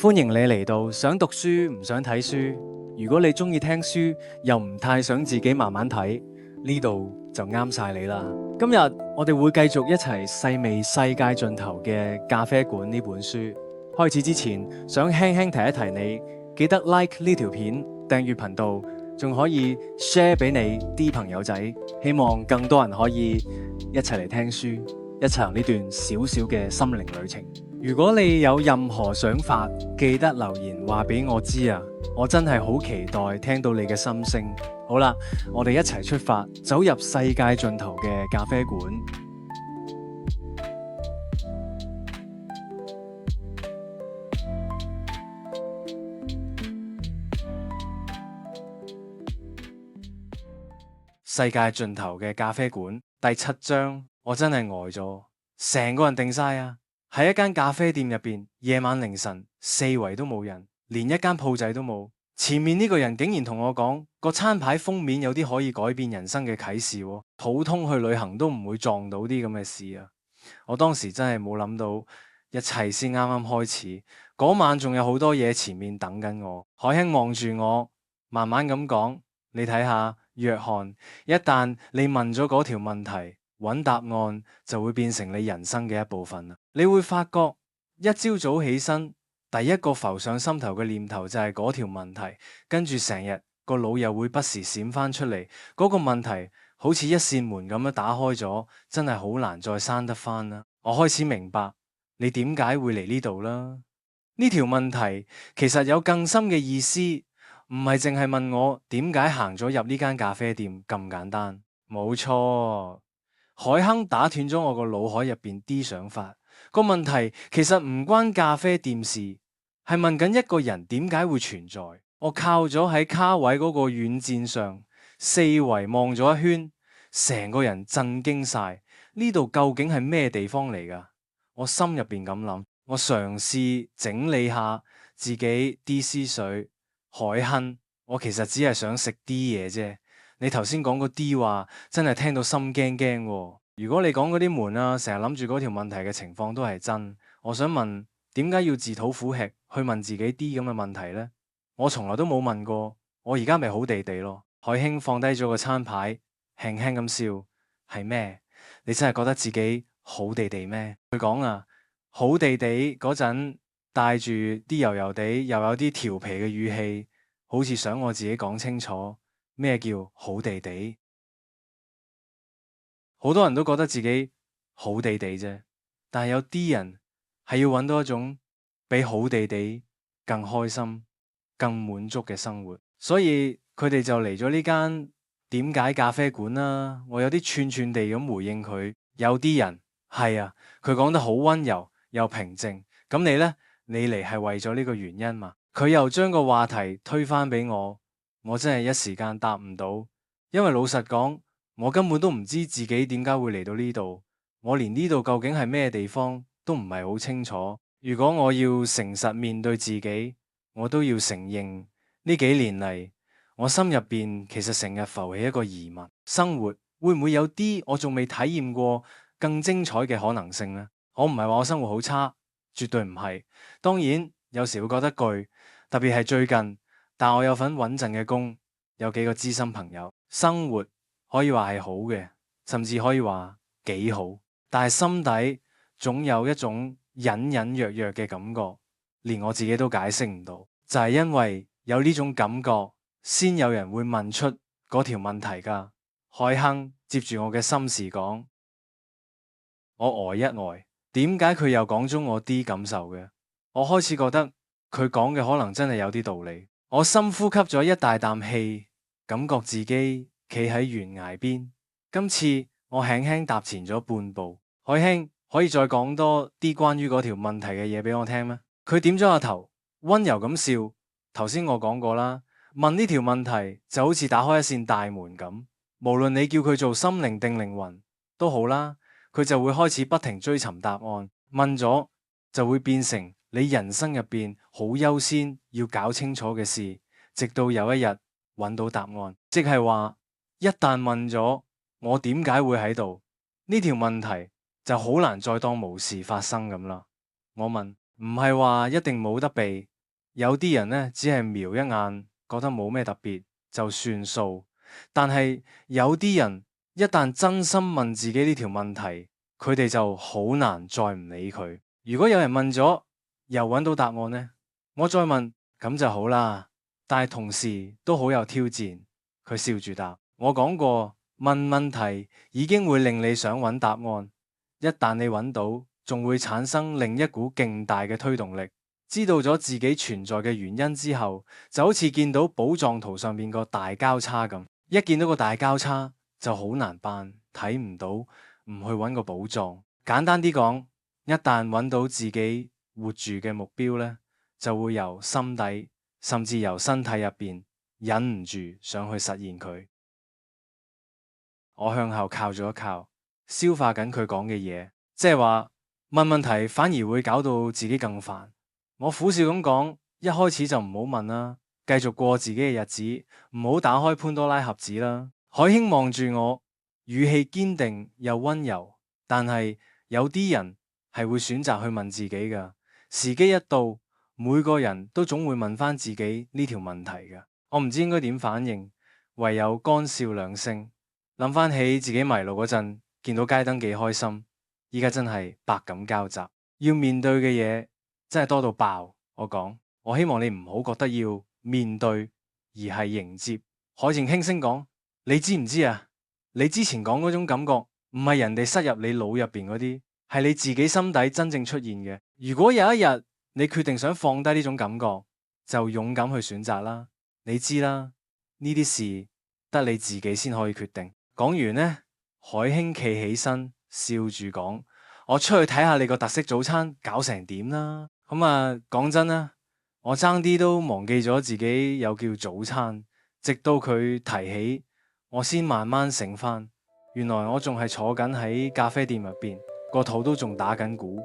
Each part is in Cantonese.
歡迎你嚟到想讀書唔想睇書。如果你中意聽書，又唔太想自己慢慢睇，呢度就啱晒你啦。今日我哋會繼續一齊細味世界盡頭嘅咖啡館呢本書。開始之前，想輕輕提一提你，記得 like 呢條片，訂閱頻道，仲可以 share 俾你啲朋友仔。希望更多人可以一齊嚟聽書，一齊行呢段小小嘅心靈旅程。如果你有任何想法，記得留言話俾我知啊！我真係好期待聽到你嘅心聲。好啦，我哋一齊出發，走入世界盡頭嘅咖啡館。世界盡頭嘅咖啡館第7章，我真係呆咗，成個人定晒啊！喺一間咖啡店入邊，夜晚凌晨，四圍都冇人，連一間鋪仔都冇。前面呢個人竟然同我講，個餐牌封面有啲可以改變人生嘅啟示喎，普通去旅行都唔會撞到啲咁嘅事啊！我當時真係冇諗到，一切先啱啱開始。嗰晚仲有好多嘢前面等緊我。海興望住我，慢慢咁講：你睇下，約翰，一旦你問咗嗰條問題，揾答案就會變成你人生嘅一部分啦。你會發覺一朝早起身，第一個浮上心頭嘅念頭就係嗰條問題，跟住成日個腦又會不時閃翻出嚟。嗰個問題好似一扇門咁樣打開咗，真係好難再閂得翻啦。我開始明白你點解會嚟呢度啦。呢條問題其實有更深嘅意思，唔係淨係問我點解行咗入呢間咖啡店咁簡單。冇錯。海亨打斷咗我個腦海入邊啲想法。個問題其實唔關咖啡店事，係問緊一個人點解會存在。我靠咗喺卡位嗰個軟墊上，四圍望咗一圈，成個人震驚晒。呢度究竟係咩地方嚟㗎？我心入邊咁諗，我嘗試整理下自己啲思緒。海亨，我其實只係想食啲嘢啫。你頭先講嗰啲話真係聽到心驚驚喎。如果你講嗰啲悶啊，成日諗住嗰條問題嘅情況都係真，我想問，點解要自討苦吃去問自己啲咁嘅問題呢？我從來都冇問過，我而家咪好地地咯。海興放低咗個餐牌，輕輕咁笑，係咩？你真係覺得自己好地地咩？佢講啊，好地地嗰陣帶住啲油油地又有啲調皮嘅語氣，好似想我自己講清楚。咩叫好地地？好多人都覺得自己好地地啫，但係有啲人係要揾到一種比好地地更開心、更滿足嘅生活，所以佢哋就嚟咗呢間點解咖啡館啦。我有啲串串地咁回應佢。有啲人係啊，佢講得好溫柔又平靜。咁你呢？你嚟係為咗呢個原因嘛？佢又將個話題推返俾我。我真係一時間答唔到，因為老實講，我根本都唔知自己點解會嚟到呢度，我連呢度究竟係咩地方都唔係好清楚。如果我要誠實面對自己，我都要承認呢幾年嚟，我心入邊其實成日浮起一個疑問：生活會唔會有啲我仲未體驗過更精彩嘅可能性呢？我唔係話我生活好差，絕對唔係。當然有時會覺得攰，特別係最近。但我有份穩陣嘅工，有幾個知心朋友，生活可以話係好嘅，甚至可以話幾好。但係心底總有一種隱隱約約嘅感覺，連我自己都解釋唔到。就係因為有呢種感覺，先有人會問出嗰條問題㗎。海亨接住我嘅心事講，我呆一呆，點解佢又講咗我啲感受嘅？我開始覺得佢講嘅可能真係有啲道理。我深呼吸咗一大啖氣，感覺自己企喺懸崖邊。今次我輕輕踏前咗半步。海興，可以再講多啲關於嗰條問題嘅嘢俾我聽咩？佢點咗下頭，溫柔咁笑。頭先我講過啦，問呢條問題就好似打開一扇大門咁，無論你叫佢做心靈定靈魂都好啦，佢就會開始不停追尋答案。問咗就會變成你人生入邊好優先要搞清楚嘅事，直到有一日揾到答案。即係話，一旦問咗我點解會喺度，呢條問題就好難再當無事發生咁啦。我問，唔係話一定冇得避，有啲人呢，只係瞄一眼，覺得冇咩特別就算數。但係有啲人一旦真心問自己呢條問題，佢哋就好難再唔理佢。如果有人問咗，又揾到答案呢，我再問咁就好啦。但係同時都好有挑戰。佢笑住答：我講過，問問題已經會令你想揾答案。一旦你揾到，仲會產生另一股勁大嘅推動力。知道咗自己存在嘅原因之後，就好似見到寶藏圖上面個大交叉咁。一見到個大交叉就好難辦，睇唔到，唔去揾個寶藏。簡單啲講，一旦揾到自己活住嘅目標呢，就會由心底甚至由身體入邊忍唔住想去實現佢。我向後靠咗一靠，消化緊佢講嘅嘢，即係話問問題反而會搞到自己更煩。我苦笑咁講，一開始就唔好問啦，繼續過自己嘅日子，唔好打開潘多拉盒子啦。海興望住我，語氣堅定又溫柔，但係有啲人係會選擇去問自己㗎。時機一到，每個人都總會問翻自己呢條問題㗎。我唔知應該點反應，唯有乾笑兩聲。諗翻起自己迷路嗰陣，見到街燈幾開心，依家真係百感交集，要面對嘅嘢真係多到爆。我講，我希望你唔好覺得要面對，而係迎接。海靜輕聲講：你知唔知啊？你之前講嗰種感覺，唔係人哋塞入你腦入邊嗰啲，係你自己心底真正出現嘅。如果有一日你決定想放低呢種感覺，就勇敢去選擇啦。你知啦，呢啲事得你自己先可以決定。講完呢，海興企起身，笑住講：我出去睇下你個特色早餐搞成點啦。講真啦，我爭啲都忘記咗自己有叫早餐，直到佢提起，我先慢慢醒翻。原來我仲係坐緊喺咖啡店入邊，個肚都仲打緊鼓。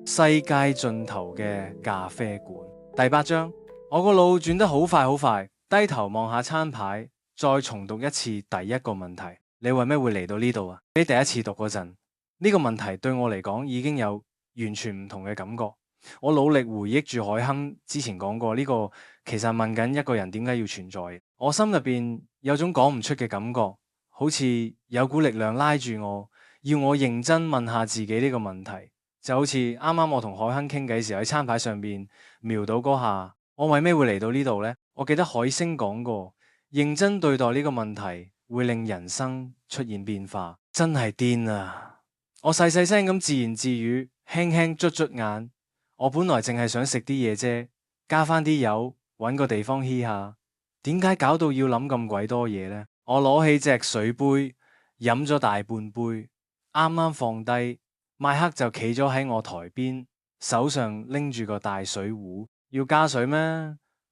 世界盡頭嘅咖啡館，第8章。我個腦轉得好快好快，低頭望下餐牌，再重讀一次第一個問題：你為咩會嚟到呢度啊？比第一次讀嗰陣，呢個問題對我嚟講已經有完全唔同嘅感覺。我努力回憶住海亨之前講過呢個，其實問緊一個人點解要存在。我心入邊有種講唔出嘅感覺，好似有股力量拉住我，要我認真問下自己呢個問題。就好似啱啱我同海亨傾偈時喺餐牌上邊瞄到嗰下，我為咩會嚟到呢度呢？我記得海星講過，認真對待呢個問題會令人生出現變化，真係癲啊！我細細聲咁自言自語，輕輕捽捽眼。我本來淨係想食啲嘢啫，加翻啲油，搵個地方歇下。點解搞到要諗咁鬼多嘢呢？我攞起隻水杯，飲咗大半杯，啱啱放低。麥克就企咗喺我台邊，手上拎住個大水壺。要加水咩？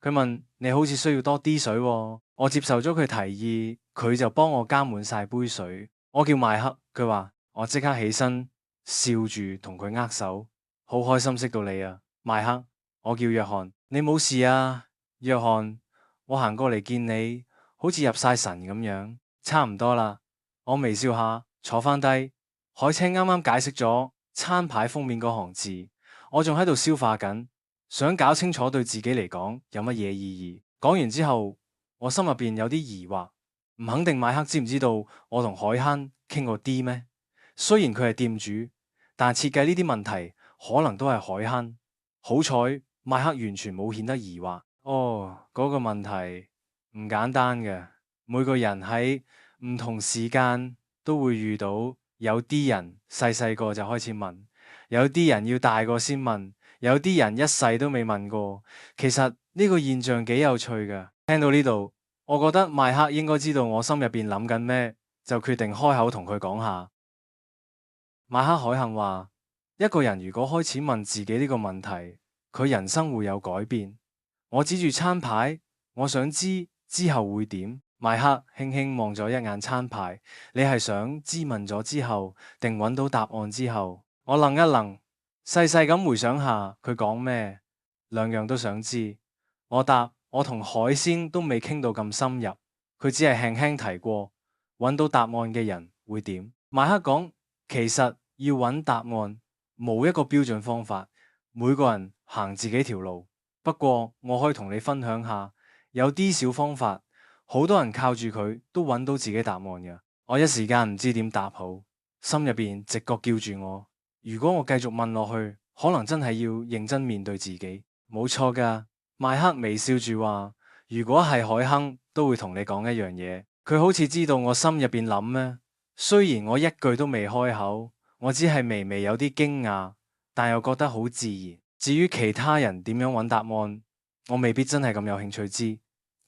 佢問。你好似需要多啲水喎。我接受咗佢提議，佢就幫我加滿晒杯水。我叫麥克，佢話。我即刻起身，笑住同佢握手，好開心識到你啊，麥克。我叫約翰。你冇事啊，約翰？我行過嚟見你，好似入晒神咁樣。差唔多啦。我微笑下，坐翻低。海青啱啱解釋咗餐牌封面嗰行字，我仲喺度消化緊，想搞清楚對自己嚟講有乜嘢意義。講完之後，我心入邊有啲疑惑，唔肯定麥克知唔知道我同海亨傾過啲咩？雖然佢係店主，但設計呢啲問題可能都係海亨。好彩麥克完全冇顯得疑惑。嗰個問題唔簡單嘅，每個人喺唔同時間都會遇到。有啲人細細個就開始問，有啲人要大個先問，有啲人一世都未問過。其實呢個現象幾有趣㗎。聽到呢度，我覺得麥克應該知道我心入邊諗緊咩，就決定開口同佢講下。麥克海幸話：一個人如果開始問自己呢個問題，佢人生會有改變。我指住餐牌，我想知之後會點。麥克輕輕望咗一眼餐牌，你係想知問咗之後，定揾到答案之後？我愣一愣，細細咁回想下佢講咩，兩樣都想知。我答：我同海鮮都未傾到咁深入，佢只係輕輕提過揾到答案嘅人會點。麥克講，其實要揾答案冇一個標準方法，每個人行自己條路。不過我可以同你分享下，有啲小方法，好多人靠住佢都揾到自己答案嘅。我一時間唔知點答好，心入邊直覺叫住我，如果我繼續問落去，可能真係要認真面對自己。冇錯㗎，麥克微笑住話，如果係海亨都會同你講一樣嘢。佢好似知道我心入邊諗咩，雖然我一句都未開口，我只係微微有啲驚訝，但又覺得好自然。至於其他人點樣揾答案，我未必真係咁有興趣知，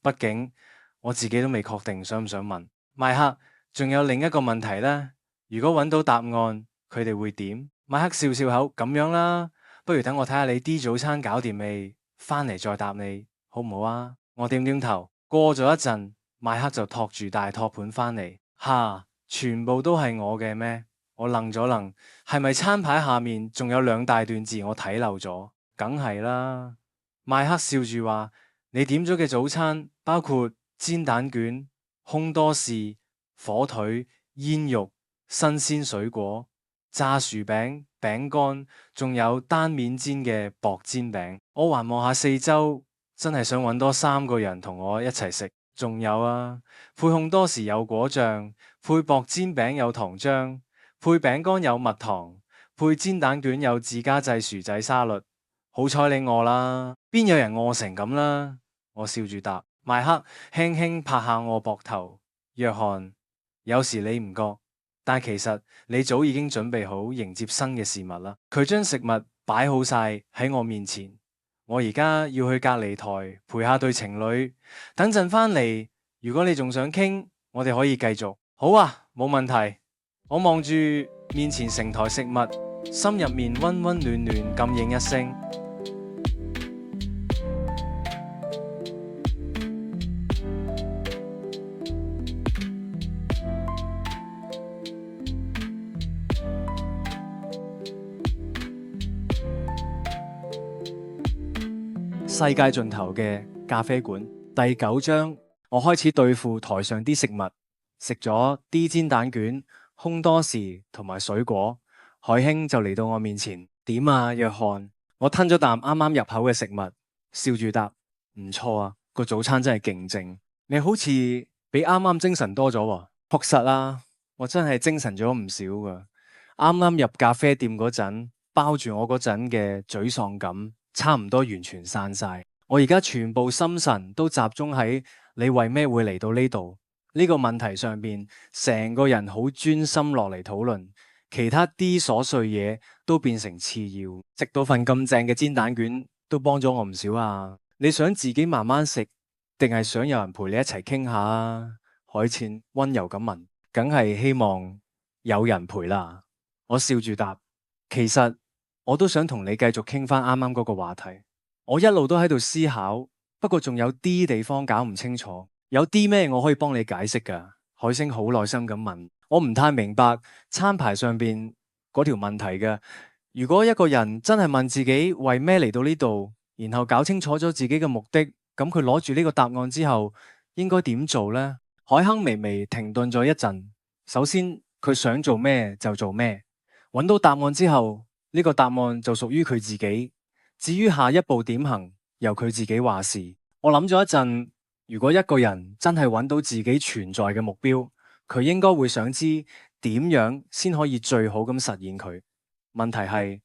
畢竟我自己都未確定想唔想問。麥克，仲有另一個問題呢，如果揾到答案，佢哋會點？麥克笑笑口，咁樣啦，不如等我睇下你啲早餐搞掂未，翻嚟再答你，好唔好啊？我點點頭。過咗一陣，麥克就托住大托盤翻嚟，吓，全部都係我嘅咩？我愣咗愣，係咪餐牌下面仲有兩大段字我睇漏咗？梗係啦。麥克笑住話：你點咗嘅早餐包括煎蛋卷、烘多士、火腿、煙肉、新鮮水果、炸薯餅、餅乾，仲有單面煎嘅薄煎餅。我環望下四周，真係想揾多3個人同我一齊食。仲有啊，配烘多士有果醬，配薄煎餅有糖漿，配餅乾有蜜糖，配煎蛋卷有自家製薯仔沙律。好彩你餓啦，邊有人餓成咁啦？我笑住答。麥克輕輕拍下我膊頭，約翰，有時你唔覺，但其實你早已經準備好迎接新嘅事物啦。佢將食物擺好晒喺我面前，我而家要去隔離台陪下對情侶，等陣翻嚟，如果你仲想傾，我哋可以繼續。好啊，冇問題。我望住面前成台食物，心入面溫溫暖暖咁應一聲。世界盡頭嘅咖啡館第9章，我開始對付台上啲食物，食咗啲煎蛋卷、烘多士同埋水果。海興就嚟到我面前，點啊，約翰？我吞咗啖啱啱入口嘅食物，笑住答：唔錯啊，個早餐真係勁正。你好似比啱啱精神多咗喎。確實啦，我真係精神咗唔少噶。啱啱入咖啡店嗰陣，包住我嗰陣嘅沮喪感，差唔多完全散晒。我而家全部心神都集中喺你為咩會嚟到呢度呢個問題上邊，成個人好專心落嚟討論，其他啲瑣碎嘢都變成次要。食到份咁正嘅煎蛋卷都幫咗我唔少啊！你想自己慢慢食，定係想有人陪你一齊傾下啊？海茜溫柔咁問。梗係希望有人陪啦。我笑住答，其實我都想同你繼續傾翻啱啱嗰個話題。我一路都喺度思考，不過仲有啲地方搞唔清楚，有啲咩我可以幫你解釋噶？海星好耐心咁問。我唔太明白餐牌上邊嗰條問題嘅。如果一個人真係問自己為咩嚟到呢度，然後搞清楚咗自己嘅目的，咁佢攞住呢個答案之後，應該點做呢？海亨微微停頓咗一陣。首先，佢想做咩就做咩，揾到答案之後，呢個答案就屬於佢自己。至於下一步點行，由佢自己話事。我諗咗一陣，如果一個人真係揾到自己存在嘅目標，佢應該會想知點樣先可以最好咁實現佢。問題係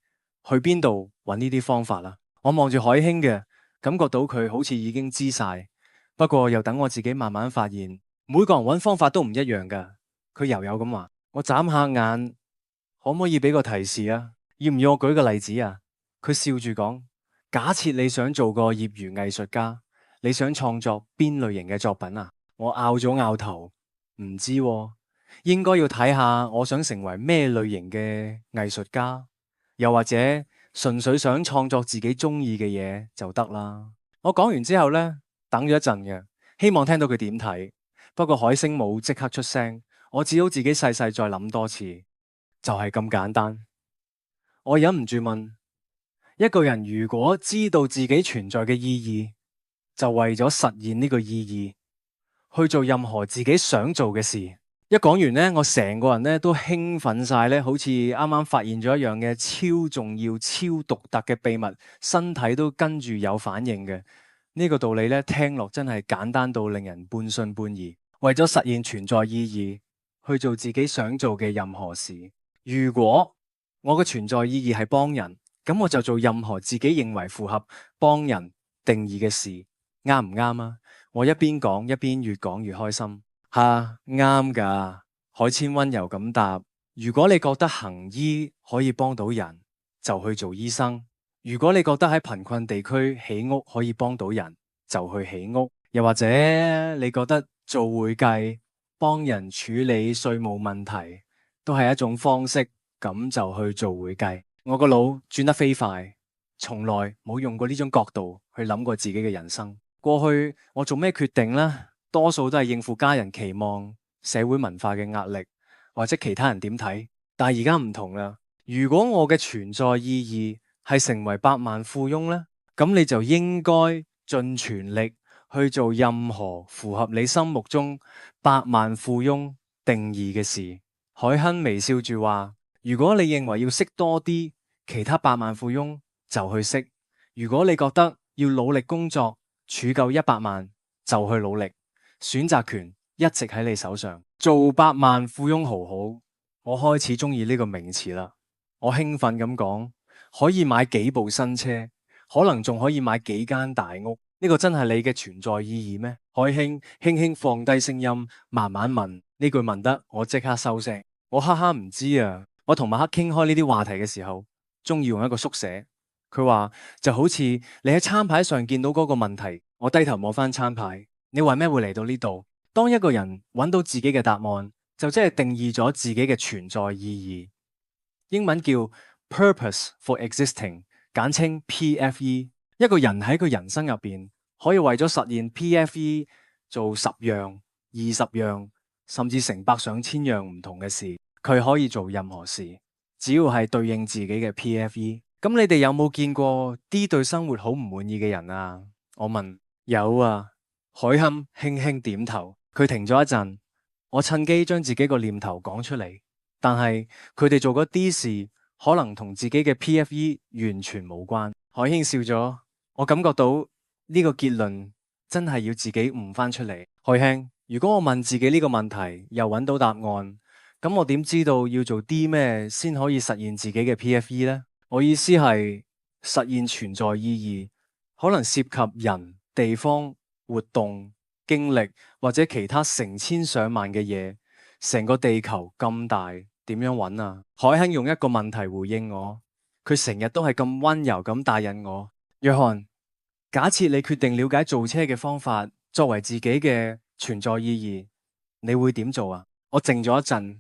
去邊度揾呢啲方法啦？我望住海興嘅，感覺到佢好似已經知晒，不過又等我自己慢慢發現。每個人揾方法都唔一樣噶。佢柔柔咁話，我眨下眼，可唔可以俾個提示啊？要唔要我舉個例子啊？佢笑住講，假設你想做個業餘藝術家，你想創作邊類型嘅作品啊？我拗咗拗頭，唔知喎，應該要睇下我想成為咩類型嘅藝術家，又或者純粹想創作自己中意嘅嘢就得啦。我講完之後呢，等咗一陣嘅，希望聽到佢點睇。不過海星冇即刻出聲，我只好自己細細再諗多次，就係咁簡單。我忍唔住問，一個人如果知道自己存在嘅意義，就為咗實現呢個意義，去做任何自己想做嘅事。一講完呢，我成個人呢都興奮晒咧，好似啱啱發現咗一樣嘅超重要、超獨特嘅秘密，身體都跟住有反應嘅。呢個道理咧，聽落真係簡單到令人半信半疑。為咗實現存在意義，去做自己想做嘅任何事。如果我嘅存在意義係幫人，咁我就做任何自己認為符合幫人定義嘅事，啱唔啱啊？我一邊講一邊越講越開心。吓，啱㗎。海謙溫柔咁答：如果你覺得行醫可以幫到人，就去做醫生；如果你覺得喺貧困地區起屋可以幫到人，就去起屋；又或者你覺得做會計幫人處理稅務問題都係一種方式，咁就去做會計。我個腦轉得飛快，從來冇用過呢種角度去諗過自己嘅人生。過去我做咩決定呢？多數都係應付家人期望、社會文化嘅壓力，或者其他人點睇。但係而家唔同啦。如果我嘅存在意義係成為百萬富翁呢，咁你就應該盡全力去做任何符合你心目中百萬富翁定義嘅事。海亨微笑住話：如果你認為要識多啲，其他百萬富翁就去識；如果你覺得要努力工作，儲夠100萬，就去努力。選擇權一直喺你手上，做百萬富翁好好。我開始中意呢個名詞啦。我興奮咁講，可以買幾部新車，可能仲可以買幾間大屋。呢個真係你嘅存在意義咩？海興輕輕放低聲音，慢慢問。呢句問得我即刻收聲。我哈哈唔知啊。我同馬克傾開呢啲話題嘅時候，中意用一個縮寫。佢話就好似你喺餐牌上見到嗰個問題，我低頭望翻餐牌。你為咩會嚟到呢度？當一個人揾到自己嘅答案，就即係定義咗自己嘅存在意義。英文叫 Purpose for Existing， 簡稱 PFE。一個人喺佢人生入邊，可以為咗實現 PFE 做10樣、20樣，甚至成百上千樣唔同嘅事。佢可以做任何事，只要係對應自己嘅 PFE。咁你哋有冇見過啲對生活好唔滿意嘅人啊？我問。有啊。海坎輕輕點頭，佢停咗一陣，我趁機將自己個念頭講出嚟。但係佢哋做嗰啲事，可能同自己嘅 PFE 完全無關。海興笑咗，我感覺到呢個結論真係要自己悟翻出嚟。海興，如果我問自己呢個問題，又揾到答案，咁我點知道要做啲咩先可以實現自己嘅 PFE 呢？我意思係實現存在意義，可能涉及人、地方、活動、經歷或者其他成千上萬嘅嘢。成個地球咁大，點樣揾啊？海亨用一個問題回應我，佢成日都係咁溫柔咁帶引我。約翰，假設你決定了解造車嘅方法作為自己嘅存在意義，你會點做啊？我靜咗一陣，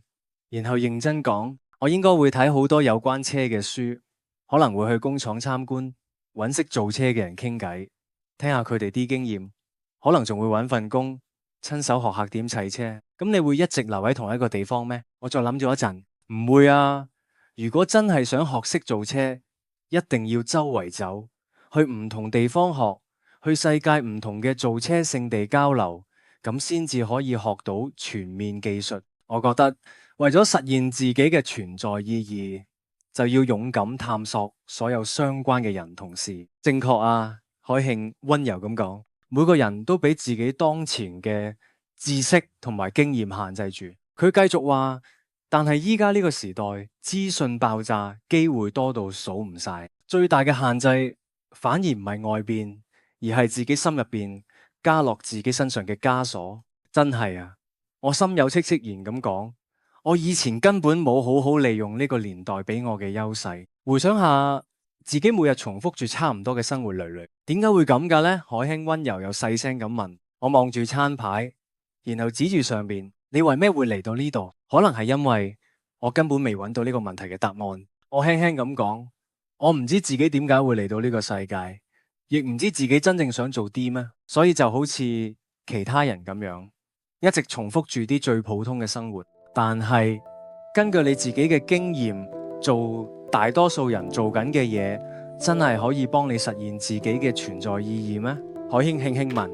然後認真講，我應該會睇好多有關車嘅書，可能會去工廠參觀，揾識造車嘅人傾偈，聽下佢哋啲經驗。可能仲會揾份工，親手學下點砌車。咁你會一直留喺同一個地方咩？我再諗咗一陣，唔會啊。如果真係想學識造車，一定要周圍走，去唔同地方學，去世界唔同嘅造車聖地交流，咁先至可以學到全面技術。我覺得為咗實現自己嘅存在意義，就要勇敢探索所有相關嘅人同事。正確啊，海慶溫柔咁講。每個人都俾自己當前嘅知識同埋經驗限制住。佢繼續話，但係依家呢個時代資訊爆炸，機會多到數唔晒。最大嘅限制反而唔係外邊，而係自己心入邊加落自己身上嘅枷鎖。真係啊，我心有戚戚然咁講，我以前根本冇好好利用呢個年代俾我嘅優勢。回想下，自己每日重複住差唔多嘅生活累累，點解會咁㗎呢？海興溫柔又細聲咁問。我望住餐牌，然後指住上面，你為咩會嚟到呢度？可能係因為我根本未揾到呢個問題嘅答案。我輕輕咁講，我唔知自己點解會嚟到呢個世界，亦唔知自己真正想做啲咩，所以就好似其他人咁樣，一直重複住啲最普通嘅生活。但係根據你自己嘅經驗，做大多數人做緊嘅嘢，真係可以幫你實現自己嘅存在意義咩？海興慶興問。